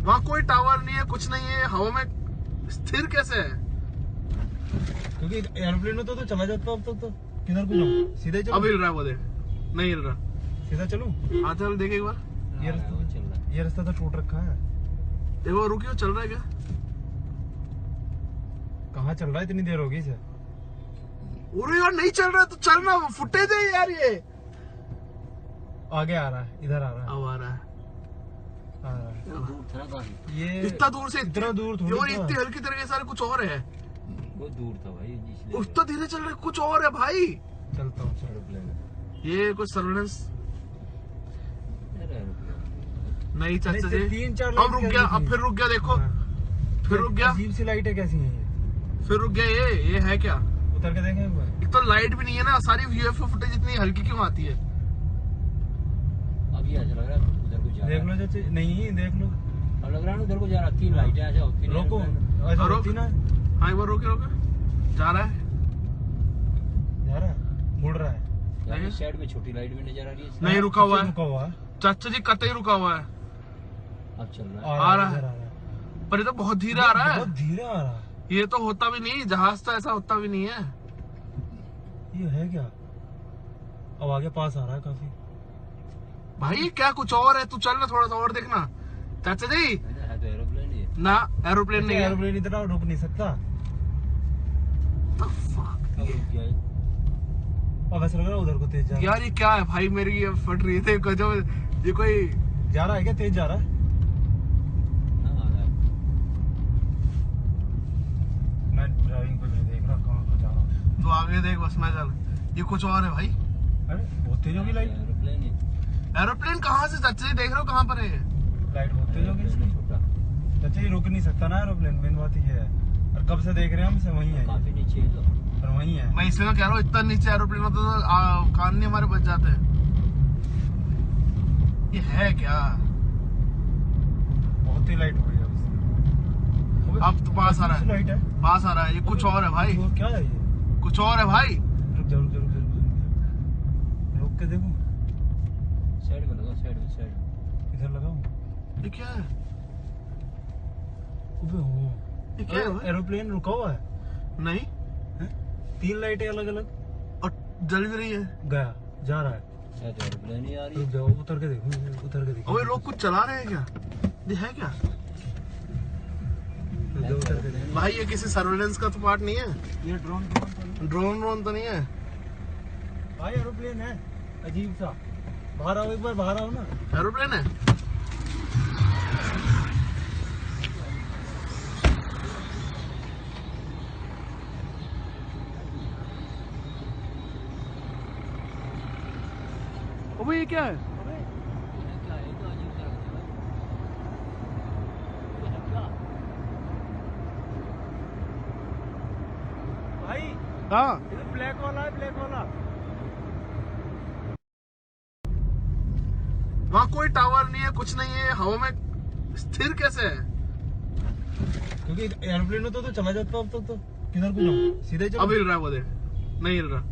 वहाँ कोई टावर नहीं है, कुछ नहीं है, हवा में स्थिर कैसे है? क्योंकि एयरप्लेन में तो चला जाता अब तक तो किधर को जाऊं? सीधे चलो। अब हिल रहा है वो, देख नहीं हिल रहा। सीधा चलूं? हाँ चल देख एक बार। ये रास्ता तो टूट रखा है। देखो रुकियो, चल रहा है क्या? कहाँ चल रहा है? इतनी देर होगी इसे। अरे यार नहीं चल रहा तो चलना, फुटेज है यार ये। आगे आ रहा है, इधर आ रहा है। अब आ रहा है। ये इतना दूर से, इतना दूर थोड़ी और इतनी हल्की तरीके से कुछ और है। वो दूर था भाई, उतना धीरे चल रहा है, कुछ और है भाई। चलता हूँ एरोप्लेन। ये कुछ सर्वेलेंस नहीं चाचा जी। 3-4 अब रुक गया, अब फिर रुक गया, देखो फिर रुक गया। अजीब सी लाइटें कैसी हैं ये? फिर रुक गया। ये है क्या? उतर के देखें एक बार। एक तो लाइट भी नहीं है ना, सारी यूएफओ फुटेज इतनी हल्की क्यों आती है? अब ये ऐसा लग रहा है उधर को जा। देख लो चाचा, नहीं देख लो। अब लग रहा है उधर को जा रहा। 3 लाइटें ऐसा होती नहीं। रोको, ऐसा होती ना। हाँ एक बार रोके रोके। जा रहा है, जा रहा है, मुड़ रहा है। यार इस साइड में छोटी लाइट भी नजर आ रही है। नहीं रुका हुआ है। रुका हुआ है चाचा जी कतई रुका हुआ है। अब चल रहा है। आ रहा है, पर ये तो बहुत धीरे आ रहा है। बहुत धीरे आ रहा है। ये तो होता भी नहीं, जहाज तो ऐसा होता भी नहीं है। ये है क्या? अब आगे पास आ रहा है काफी। भाई क्या कुछ और है? तू चल ना, थोड़ा सा और देखना चाचा जी। है तो एरोप्लेन ही है ना एरोप्लेन नहीं है। एरोप्लेन इतना रुक नहीं सकता। The fuck? अब रुक गया है। अब ऐसा लग रहा है उधर को तेज जा रहा है। यार ये क्या है भाई? मेरी ये फट रही है जो ये कोई जा रहा है क्या? तेज जा रहा है। हाँ, आ रहा है। मैं ड्राइविंग पे नहीं देख रहा कहाँ को जा रहा हूँ। तू आगे देख बस, मैं चल। ये कुछ और है भाई। अरे बहुत तेज होगी लाइट। एरोप्लेन ही। एरोप्लेन कहाँ से चाचा जी देख रहे हो? कहाँ पर है? लाइट बहुत तेज होगी इसकी। छोटा चाचा ये रुक नहीं सकता ना एरोप्लेन, मेन बात ये है। और कब से देख रहे हैं हम से वही है, काफी नीचे है तो। पर वही है। मैं इसलिए कह रहा हूँ, इतना नीचे एरोप्लेन होता तो कान नहीं हमारे बच जाते। ये है क्या? बहुत ही लाइट हो रही है अब तो पास आ रहा है, लाइट है। पास आ रहा है। ये कुछ और है भाई, और क्या है ये? कुछ और है भाई। रुक जा, रुक जा, रुक जा, रुक के देखो। साइड में लगा, साइड में। इधर लगाऊं? ये क्या है? अबे हो, ये क्या है भाई? एरोप्लेन रुका हुआ है। नहीं, 3 लाइटें अलग अलग और जल भी रही है। गया, जा रहा है। शायद एरोप्लेन ही आ रही है। रुक जाओ, उतर के देखो, उतर के देखो। अबे लोग कुछ चला रहे हैं क्या? ये है क्या रुक जाओ, उतर के देखो। भाई? ये किसी सर्वेलेंस का तो पार्ट नहीं है। ये ड्रोन ड्रोन तो नहीं है भाई, एरोप्लेन है अजीब सा। बाहर आओ एक बार, बाहर आओ ना। एरोप्लेन है। अबे ये क्या है? क्या है तो अजीब सा लगता है भाई हाँ ये ब्लैक वाला है, ब्लैक वाला। वहाँ कोई टावर नहीं है, कुछ नहीं है, हवा में स्थिर कैसे है? क्योंकि एरोप्लेन में तो चला जाता अब तक तो किधर को जाऊं? सीधे चलो। अब हिल रहा है वो, देख नहीं हिल रहा।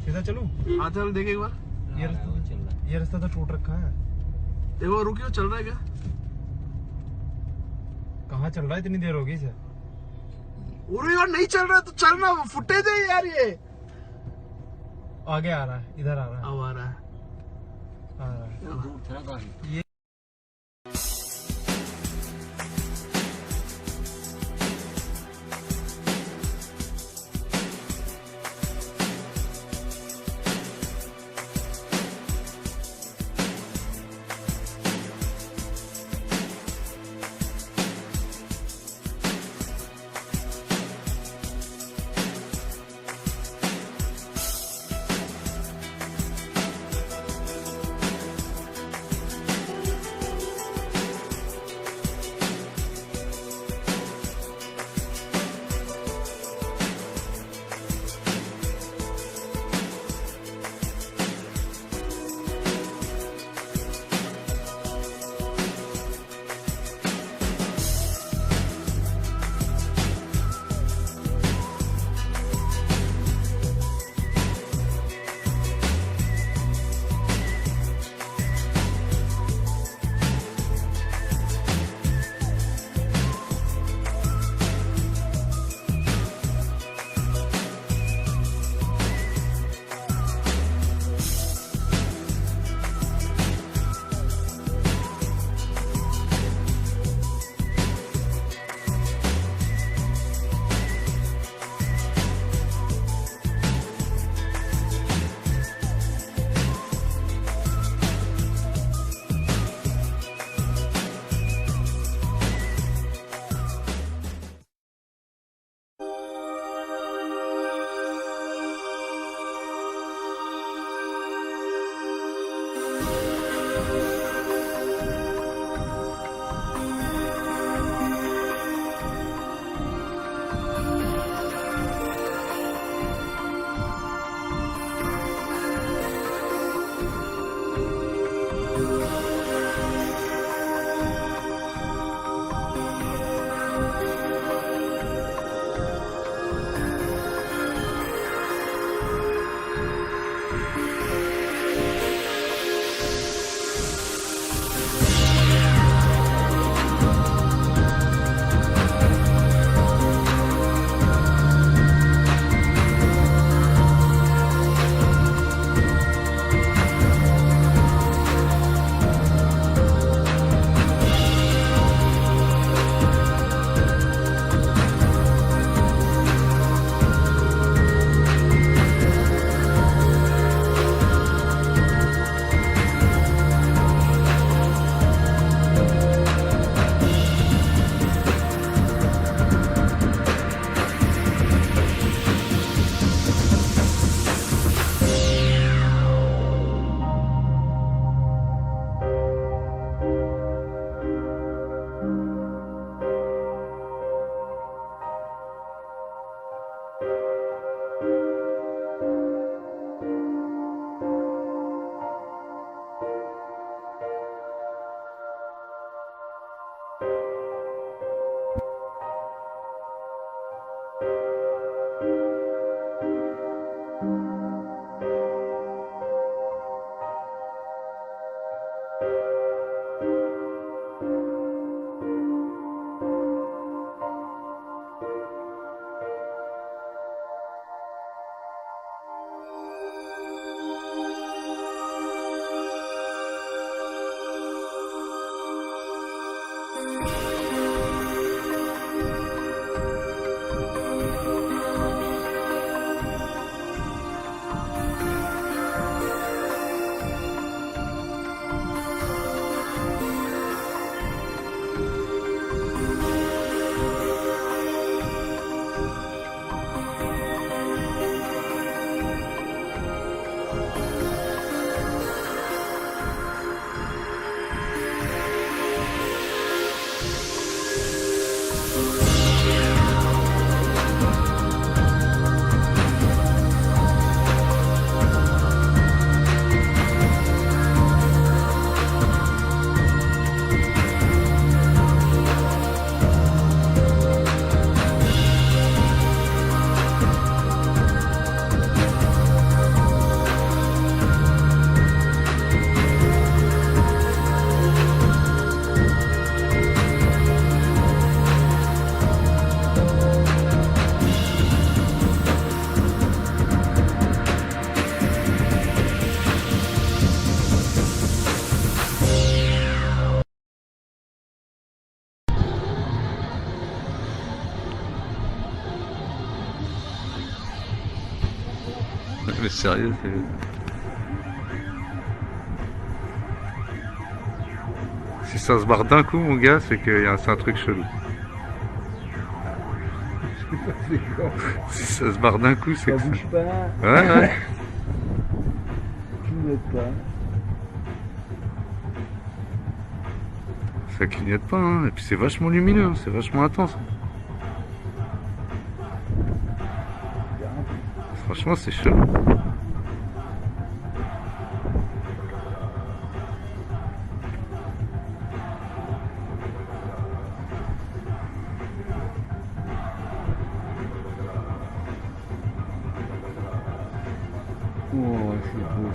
सीधा चलूं? हाँ चल देख एक बार। ये रास्ता वो चल रहा है। ये रास्ता तो टूट रखा है। देखो रुकियो, चल रहा है क्या? कहाँ चल रहा है? इतनी देर होगी इसे। अरे यार नहीं चल रहा तो चलना, फुटेज है यार ये। आगे आ रहा है, इधर आ रहा है। अब आ रहा है। आ रहा है। वो दूर था काफी। ये Mais sérieux, si ça se barre d'un coup, mon gars, c'est c'est un truc chelou. Si ça se barre d'un coup, c'est que Ça bouge pas, Ouais, ouais. clignote pas. Ça clignote pas, hein. Et puis c'est vachement lumineux, hein. C'est vachement intense. Franchement, c'est chelou. Oh, c'est beau.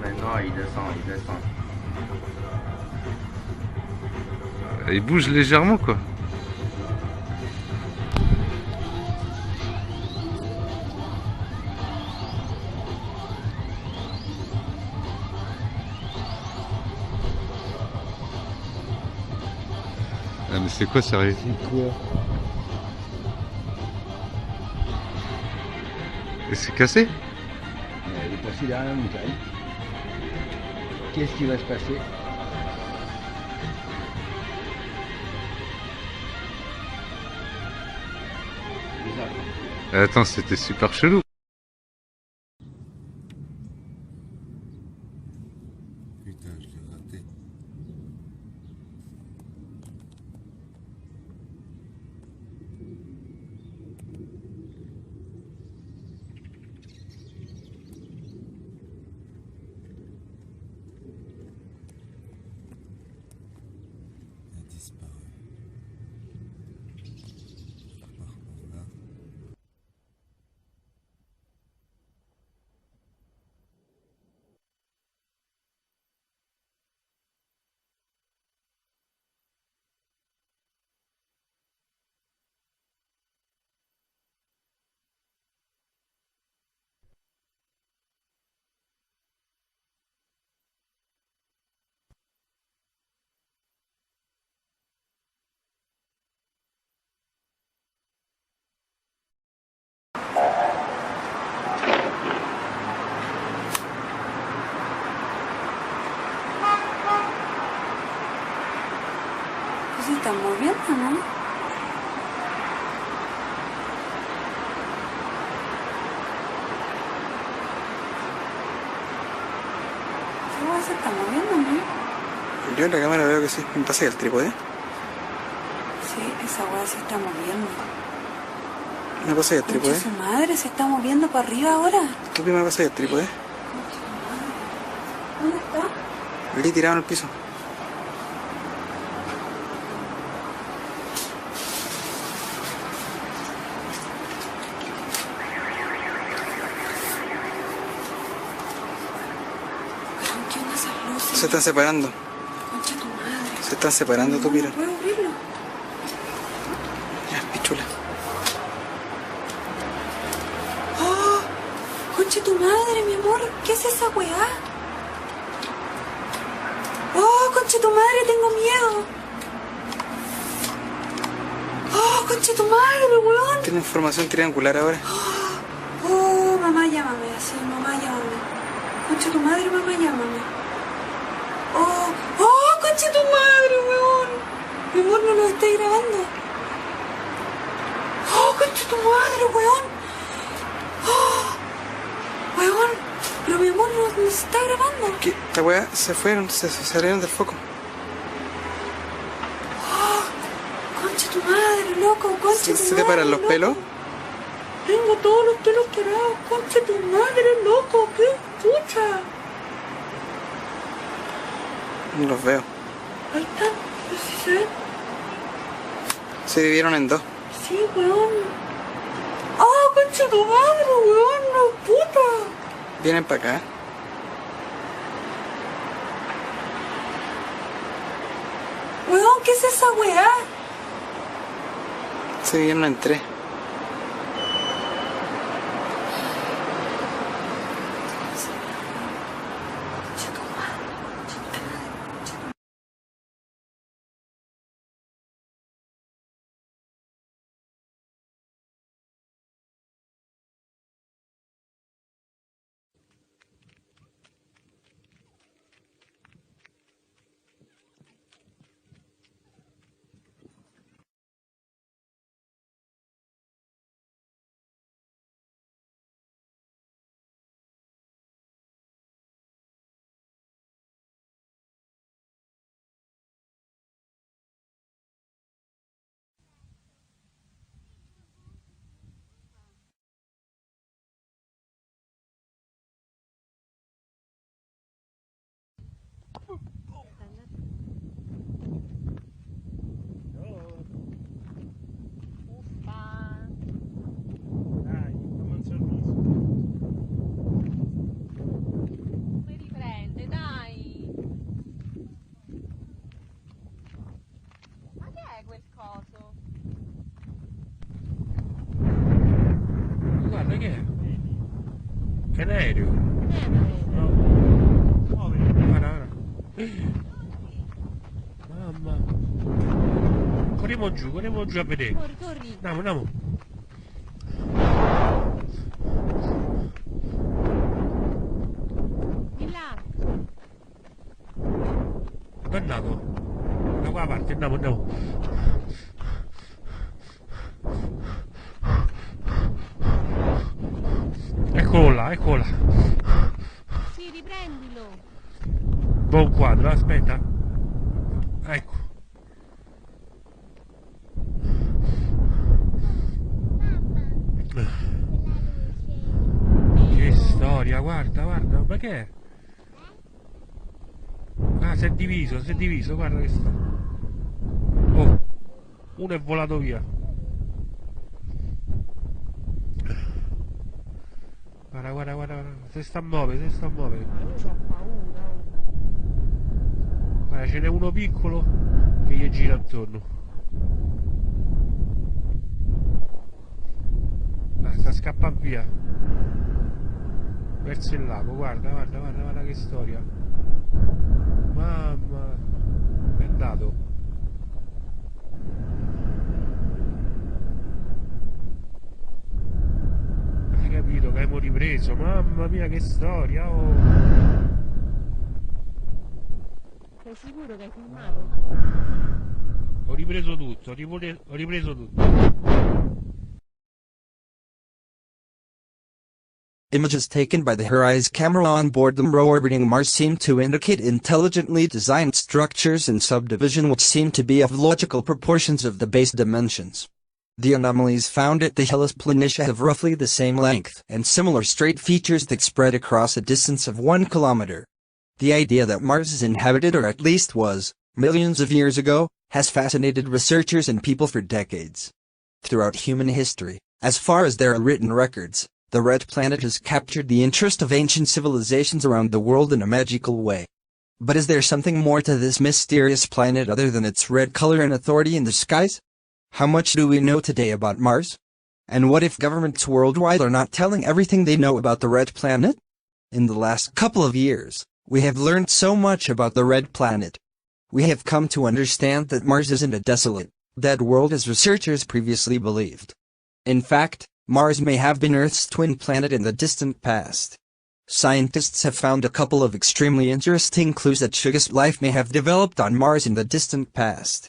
Mais non, il descend. Il bouge légèrement, quoi. Ah, mais c'est quoi, sérieux? C'est quoi? Et c'est cassé? Il est passé derrière la montagne. Qu'est-ce qui va se passer? Attends, c'était super chelou. Putain, je l'ai raté. Il a disparu. Se están moviendo, ¿no? ¿Cómo se está moviendo, no? Yo en la cámara veo que sí. ¿Me pasa ahí el trípode? Sí, esa weá se está moviendo. ¿Me pasa ahí el trípode? Concha su madre, se está moviendo para arriba ahora. ¿Tú qué me pasa ahí el trípode? ¿Dónde está? Le tirado en el piso. ¿Qué onda esas luces? Se están separando. Concha tu madre. Se están separando, tú mira. No puedo abrirlo. Ya, pichula. ¡Oh! Concha tu madre, mi amor. ¿Qué es esa weá? ¡Oh, concha tu madre, tengo miedo! ¡Oh, concha tu madre, weón! Tiene información triangular ahora. ¡Oh, mamá, llámame! Así, mamá, llámame. Concha tu madre, mamá, llámame. ¡Oh! ¡Oh, concha tu madre, weón! Mi amor, no lo estáis grabando. ¡Oh, concha tu madre, weón! ¡Oh! Weón, pero mi amor no se está grabando. ¿Qué? Esta weá se fueron, se salieron del foco. Concha tu madre, loco, concha tu madre. ¿Se te paran los loco. pelos? Tengo todos los pelos parados, concha tu madre, loco, qué chucha. No los veo. Ahí están, no sé si se ven. Se dividieron en dos. Sí, weón. ¡Oh, concha tu madre, weón, no, puta! Vienen para acá. Weón, ¿qué es esa weá? Se dividieron en tres. Dai, fammi un sorriso. Mi riprende, dai. Ma che è quel coso? Guarda che è? Che è un aereo? No. Muoviti. Guarda, guarda. Mamma. Corriamo giù a vedere. Corri, corri. Andiamo. Di là. Dove è andato? Da qua parte, andiamo. Eccolo là. Sì, riprendilo. Buon quadro, aspetta. Ecco. Che storia, guarda, ma che è? Ah, si è diviso, guarda che sta. Oh, uno è volato via. Guarda, si sta a muovere. C'ho paura. Guarda, ce n'è uno piccolo che gli gira attorno. Sta scappando via verso il lago. Guarda che storia. Mamma, è andato. Hai capito che abbiamo ripreso? Mamma mia, che storia. Oh. Sei sicuro che hai filmato? Ho ripreso tutto. Images taken by the HiRISE camera on board the MRO orbiting Mars seem to indicate intelligently designed structures and subdivision which seem to be of logical proportions of the base dimensions. The anomalies found at the Hellas Planitia have roughly the same length and similar straight features that spread across a distance of 1 kilometer. The idea that Mars is inhabited, or at least was, millions of years ago, has fascinated researchers and people for decades. Throughout human history, as far as there are written records, the red planet has captured the interest of ancient civilizations around the world in a magical way. But is there something more to this mysterious planet other than its red color and authority in the skies? How much do we know today about Mars? And what if governments worldwide are not telling everything they know about the red planet? In the last couple of years, we have learned so much about the red planet. We have come to understand that Mars isn't a desolate, dead world as researchers previously believed. In fact, Mars may have been Earth's twin planet in the distant past. Scientists have found a couple of extremely interesting clues that suggest life may have developed on Mars in the distant past.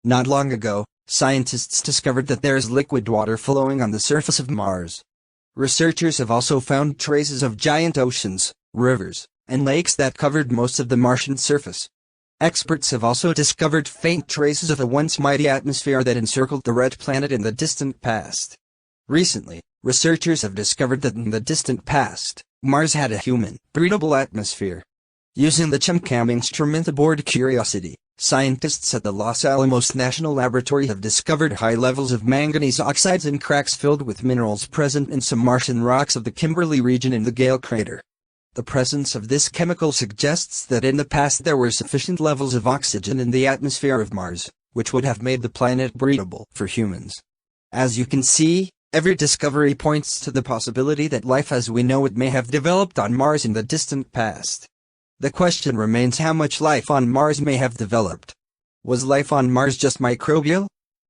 Not long ago, scientists discovered that there is liquid water flowing on the surface of Mars. Researchers have also found traces of giant oceans, rivers, and lakes that covered most of the Martian surface. Experts have also discovered faint traces of a once mighty atmosphere that encircled the red planet in the distant past. Recently, researchers have discovered that in the distant past, Mars had a human, breathable atmosphere. Using the ChemCam instrument aboard Curiosity, scientists at the Los Alamos National Laboratory have discovered high levels of manganese oxides in cracks filled with minerals present in some Martian rocks of the Kimberley region in the Gale crater. The presence of this chemical suggests that in the past there were sufficient levels of oxygen in the atmosphere of Mars, which would have made the planet breathable for humans. As you can see, every discovery points to the possibility that life as we know it may have developed on Mars in the distant past. The question remains how much life on Mars may have developed. Was life on Mars just microbial?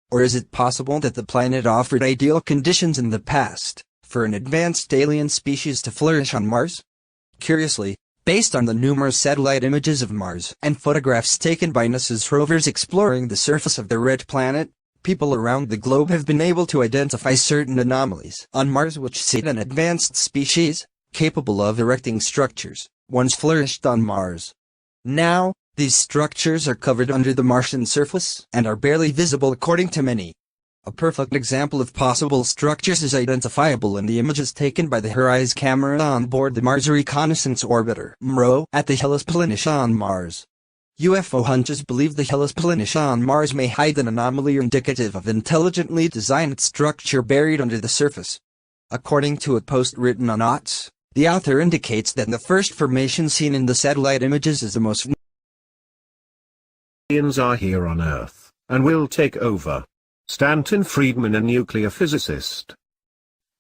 Or is it possible that the planet offered ideal conditions in the past for an advanced alien species to flourish on Mars? Curiously, based on the numerous satellite images of Mars and photographs taken by NASA's rovers exploring the surface of the red planet, people around the globe have been able to identify certain anomalies on Mars which say an advanced species, capable of erecting structures, once flourished on Mars. Now, these structures are covered under the Martian surface and are barely visible according to many. A perfect example of possible structures is identifiable in the images taken by the HiRISE camera on board the Mars Reconnaissance Orbiter (MRO) at the Hellas Planitia on Mars. UFO hunters believe the Hellas Planitia on Mars may hide an anomaly indicative of intelligently designed structure buried under the surface. According to a post written on OTS, the author indicates that the first formation seen in the satellite images is the most aliens are here on Earth, and will take over. Stanton Friedman, a nuclear physicist.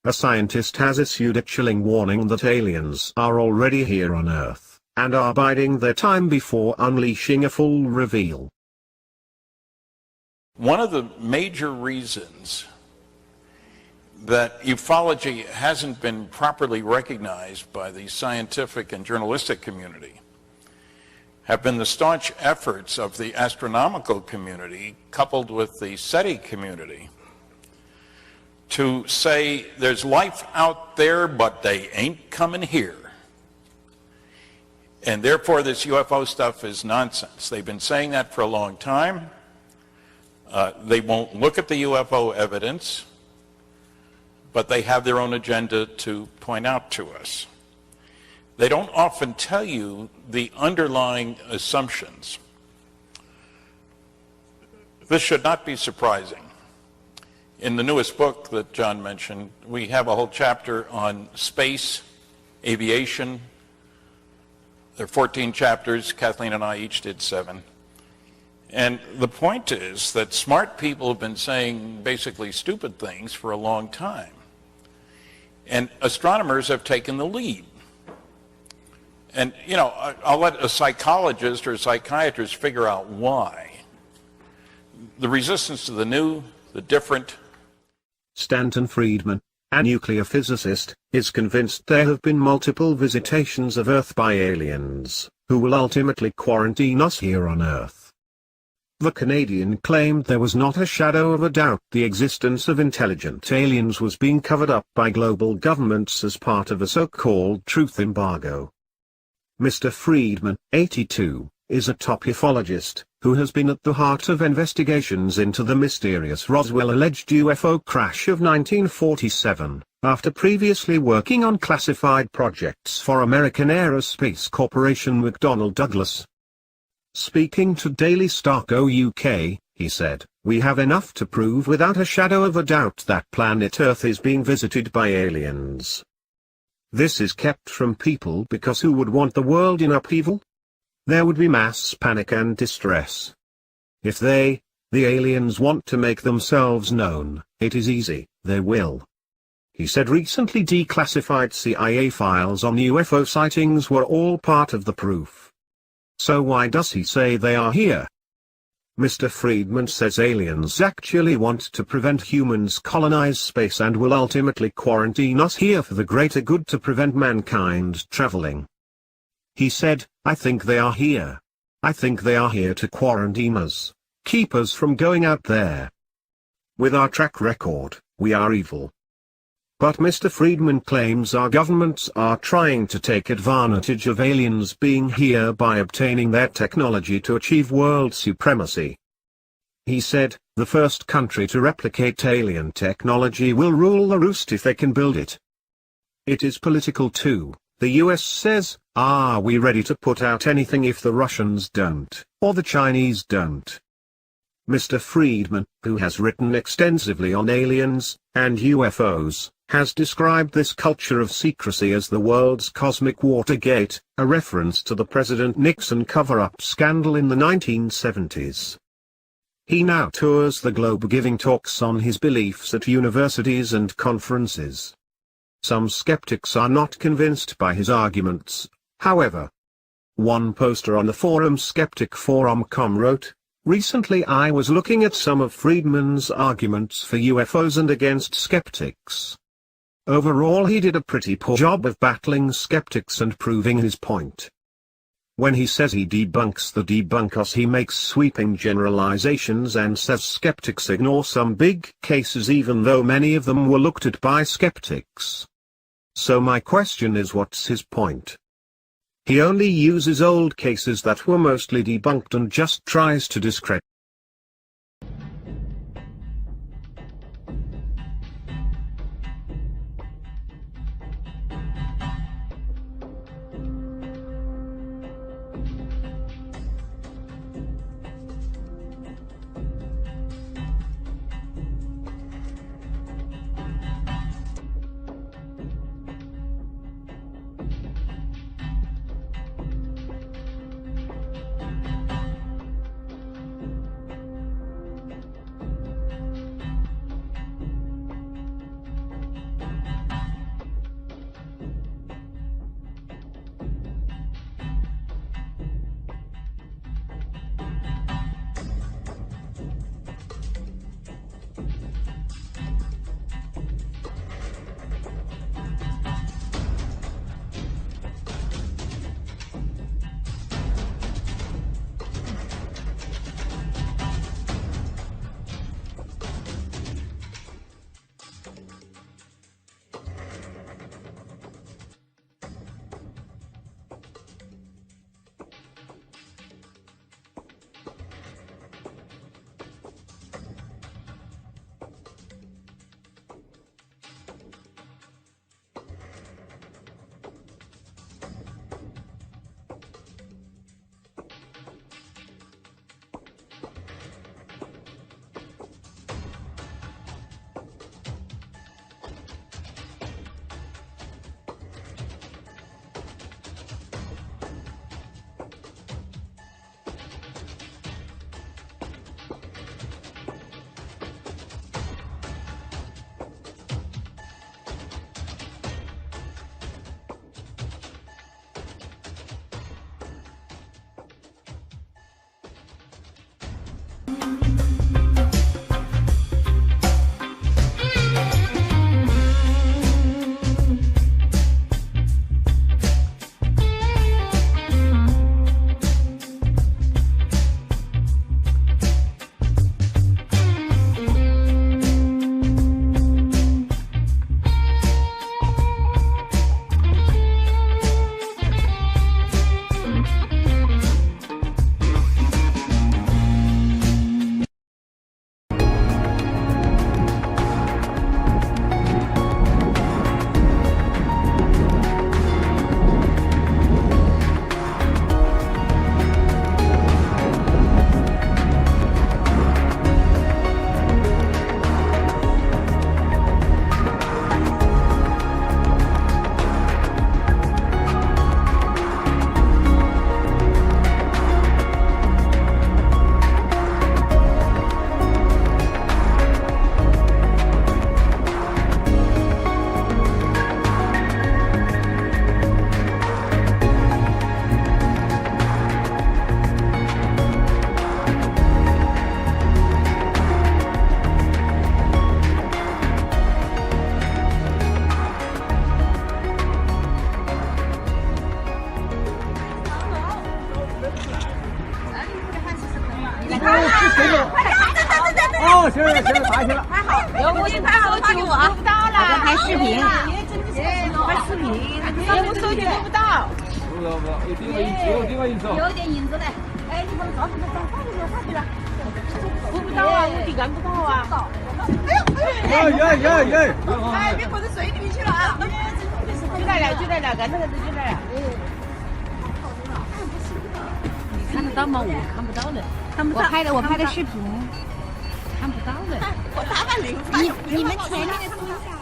A scientist has issued a chilling warning that aliens are already here on Earth, and are biding their time before unleashing a full reveal. One of the major reasons that ufology hasn't been properly recognized by the scientific and journalistic community have been the staunch efforts of the astronomical community coupled with the SETI community to say there's life out there but they ain't coming here. And therefore this UFO stuff is nonsense. They've been saying that for a long time. They won't look at the UFO evidence, but they have their own agenda to point out to us. They don't often tell you the underlying assumptions. This should not be surprising. In the newest book that John mentioned, we have a whole chapter on space, aviation. There are 14 chapters. Kathleen and I each did 7. And the point is that smart people have been saying basically stupid things for a long time. And astronomers have taken the lead. And, you know, I'll let a psychologist or a psychiatrist figure out why. The resistance to the new, the different. Stanton Friedman, a nuclear physicist, is convinced there have been multiple visitations of Earth by aliens, who will ultimately quarantine us here on Earth. The Canadian claimed there was not a shadow of a doubt the existence of intelligent aliens was being covered up by global governments as part of a so-called truth embargo. Mr. Friedman, 82, is a top ufologist, who has been at the heart of investigations into the mysterious Roswell alleged UFO crash of 1947, after previously working on classified projects for American Aerospace Corporation McDonnell Douglas. Speaking to Daily Star UK, he said, "We have enough to prove without a shadow of a doubt that planet Earth is being visited by aliens. This is kept from people because who would want the world in upheaval? There would be mass panic and distress. If the aliens want to make themselves known, it is easy, they will." He said recently declassified CIA files on UFO sightings were all part of the proof. So why does he say they are here? Mr. Friedman says aliens actually want to prevent humans colonize space and will ultimately quarantine us here for the greater good to prevent mankind traveling. He said, "I think they are here. I think they are here to quarantine us, keep us from going out there. With our track record, we are evil." But Mr. Friedman claims our governments are trying to take advantage of aliens being here by obtaining their technology to achieve world supremacy. He said, "The first country to replicate alien technology will rule the roost if they can build it. It is political too. The US says, are we ready to put out anything if the Russians don't, or the Chinese don't?" Mr. Friedman, who has written extensively on aliens and UFOs, has described this culture of secrecy as the world's cosmic Watergate, a reference to the President Nixon cover-up scandal in the 1970s. He now tours the globe giving talks on his beliefs at universities and conferences. Some skeptics are not convinced by his arguments, however. One poster on the forum skepticforum.com wrote, "Recently I was looking at some of Friedman's arguments for UFOs and against skeptics. Overall he did a pretty poor job of battling skeptics and proving his point. When he says he debunks the debunkers, he makes sweeping generalizations and says skeptics ignore some big cases even though many of them were looked at by skeptics. So my question is, what's his point? He only uses old cases that were mostly debunked and just tries to discredit." 哦，行了行了，打起来。还好，有手机拍好了发给我啊，录不到了，拍视频，拍视频，我手机录不到。不，有另外一手。有点影子嘞，哎，你把它找发去了，录不到啊，我底干不到啊。哎，别滚到水里面去了啊！就来了，干那个就来了。你看得到吗？我看不到的，我拍的视频，看不到的。我打把零发。你们前面的录下来。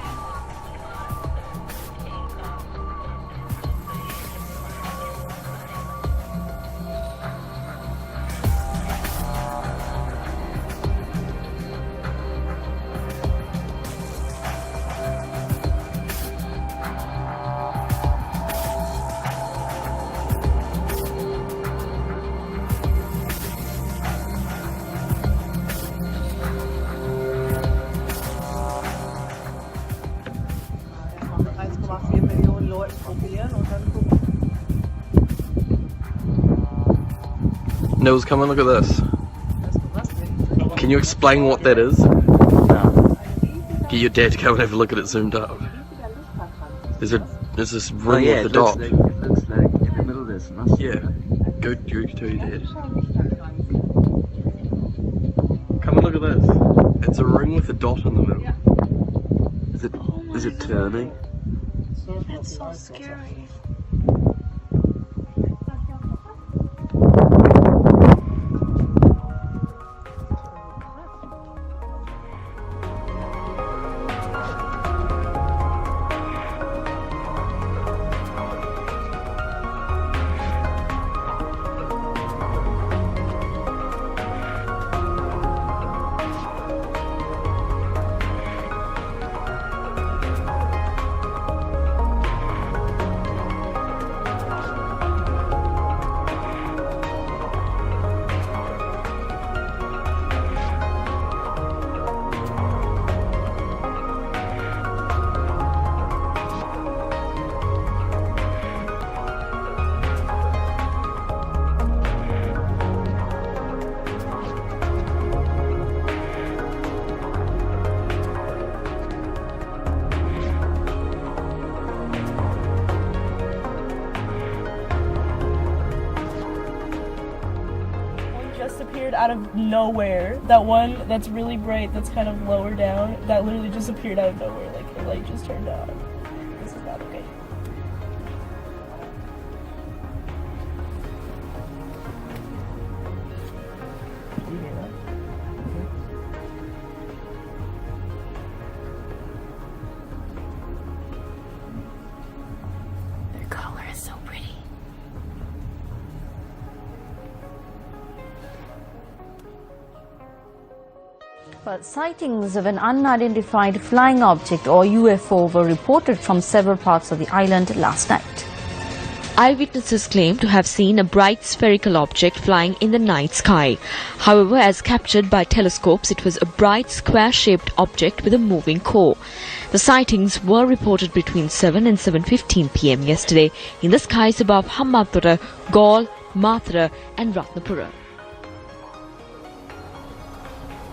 Nils, come and look at this. Can you explain what that is? No. Get your dad to come and have a look at it zoomed up. There's this ring with the dot. It looks like in the middle there's nothing. Yeah. Go to your dad. Come and look at this. It's a ring with a dot in the middle. Is it turning? That's so scary. Out of nowhere. That one that's really bright, that's kind of lower down, that literally just appeared out of nowhere, like the light just turned on. This is not okay. Did you hear that? Their color is so pretty. But sightings of an unidentified flying object or UFO were reported from several parts of the island last night. Eyewitnesses claim to have seen a bright spherical object flying in the night sky. However, as captured by telescopes, it was a bright square-shaped object with a moving core. The sightings were reported between 7 and 7:15 p.m. yesterday in the skies above Hambantota, Galle, Mathura and Ratnapura.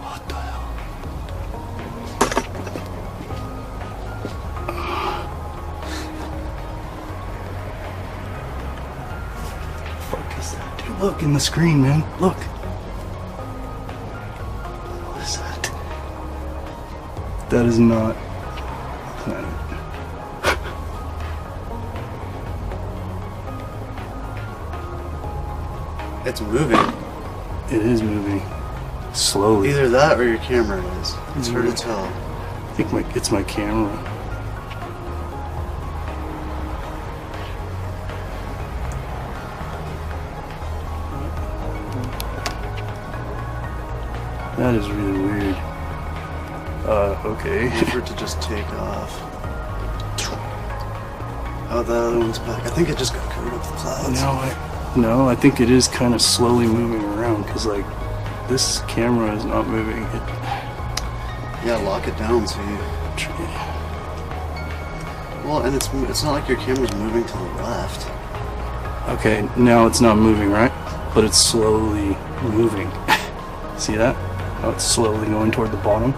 What the hell? What is that, dude? Look in the screen, man. Look. What is that? That is not a planet. It's moving. It is moving. Slowly. Either that or your camera is. It's hard to tell. I think it's my camera. That is really weird. Okay. Wait for it to just take off. Oh, that other one's back. I think it just got covered up with clouds. No, I think it is kind of slowly moving around because, like, this camera is not moving. Yeah, lock it down so you. Well, and it's not like your camera's moving to the left. Okay, now it's not moving, right? But it's slowly moving. See that? How it's slowly going toward the bottom?